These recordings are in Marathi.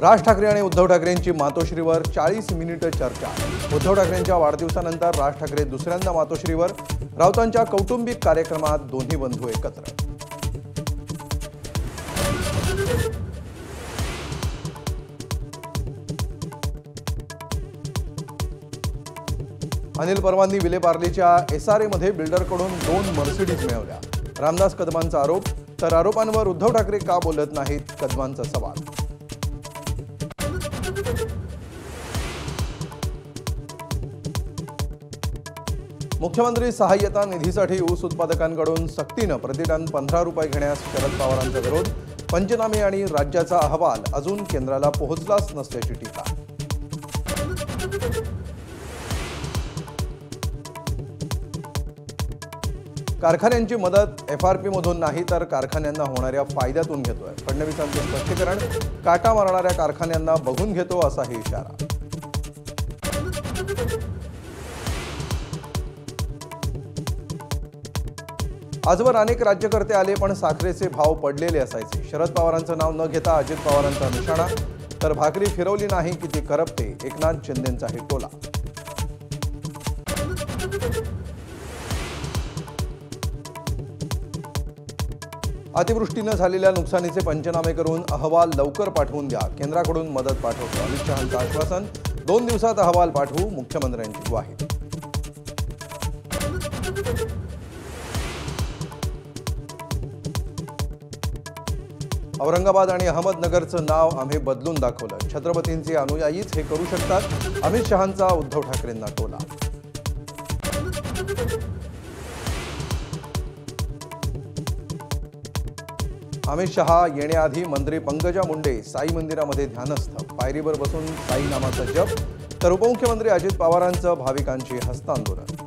राज ठाकरे आणि उद्धव ठाकरेंची मातोश्रीवर 40 मिनिटे चर्चा। उद्धव ठाकरेंच्या वाढदिवसानंतर राज ठाकरे दुसऱ्यांदा मातोश्रीवर। राऊतांच्या कौटुंबिक कार्यक्रमात दोन्ही बंधू एकत्र। अनिल परवांनी विलेपार्लेच्या एसआरए मध्ये बिल्डरकडून 2 मर्सिडीज मिळवल्या। रामदास कदमांचा आरोप, तर आरोपांवर उद्धव ठाकरे का बोलत नाहीत, कदमांचा सवाल। मुख्यमंत्री सहाय्यता निधीसाठी ऊस उत्पादकांकडून सक्तीने प्रतिटन 15 रुपये घेण्यास शरद पवारांचा विरोध। पंचनामे आणि राज्याचा अहवाल अजून केंद्राला पोहोचलाच नसल्याची टीका। कारखान्यांची मदत एफआरपी मधून नाही तर कारखान्यांना होणाऱ्या फायद्यातून घेतोय। फडणवीसांचे स्पष्टीकरण, काटा मारणाऱ्या कारखान्यांना बघून घेतो असाही इशारा। आजवर अनेक राज्यकर्ते आले पण साखरेचे भाव पडलेले असायचे। शरद पवारांचं नाव न घेता अजित पवारांचा निशाणा, तर भाकरी फिरवली नाही की ती करपते, एकनाथ शिंदेंचा हे टोला। अतिवृष्टीने झालेल्या नुकसानीचे पंचनामे करून अहवाल लवकर पाठवून द्या, केंद्राकडून मदत पाठवतो। अमित शहांचं आश्वासन, 2 दिवसात अहवाल पाठवू, मुख्यमंत्र्यांची ग्वाही। औरंगाबाद आणि अहमदनगरचं नाव आम्ही बदलून दाखवलं, छत्रपतींचे अनुयायीच हे करू शकतात। अमित शहांचा उद्धव ठाकरेंना टोला। अमित शहा येण्याआधी मंत्री पंकजा मुंडे साई मंदिरामध्ये ध्यानस्थ, पायरीवर बसून साई नामाचा जप, तर उपमुख्यमंत्री अजित पवारांचं भाविकांची हस्तांदोलन।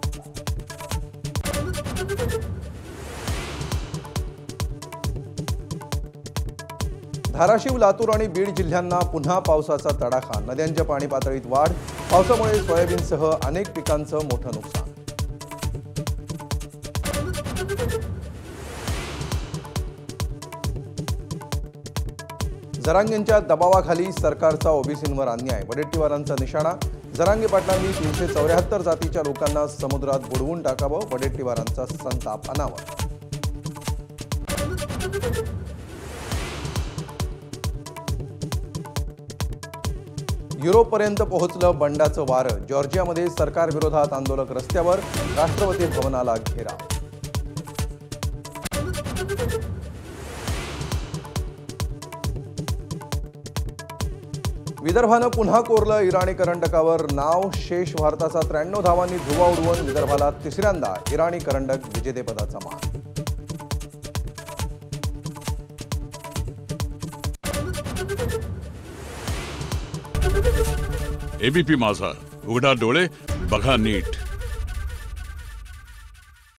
धाराशिव, लातूर आणि बीड जिल्ह्यांना पुन्हा पावसाचा तडाखा। नद्यांच्या पाणी पातळीत वाढ, पावसामुळे सोयाबीनसह अनेक पिकांचं मोठं नुकसान। जरांगेंच्या दबावाखाली सरकारचा ओबीसींवर अन्याय, वडेट्टीवारांचा निशाणा। जरांगे पाटलांनी 374 जातीच्या लोकांना समुद्रात बुडवून टाकावं, वडेट्टीवारांचा संताप अनावर। युरोपपर्यंत पोहोचलं बंडाचं वारं, जॉर्जियामध्ये सरकारविरोधात आंदोलक रस्त्यावर, राष्ट्रपती भवनाला घेराव। विदर्भानं पुन्हा कोरलं इराणी करंडकावर नाव, शेष भारताचा 93 धावांनी धुव्वा उडवून विदर्भाला तिसऱ्यांदा इराणी करंडक विजेतेपदाचा मान। एबीपी माझा, उघडा डोळे बघा नीट।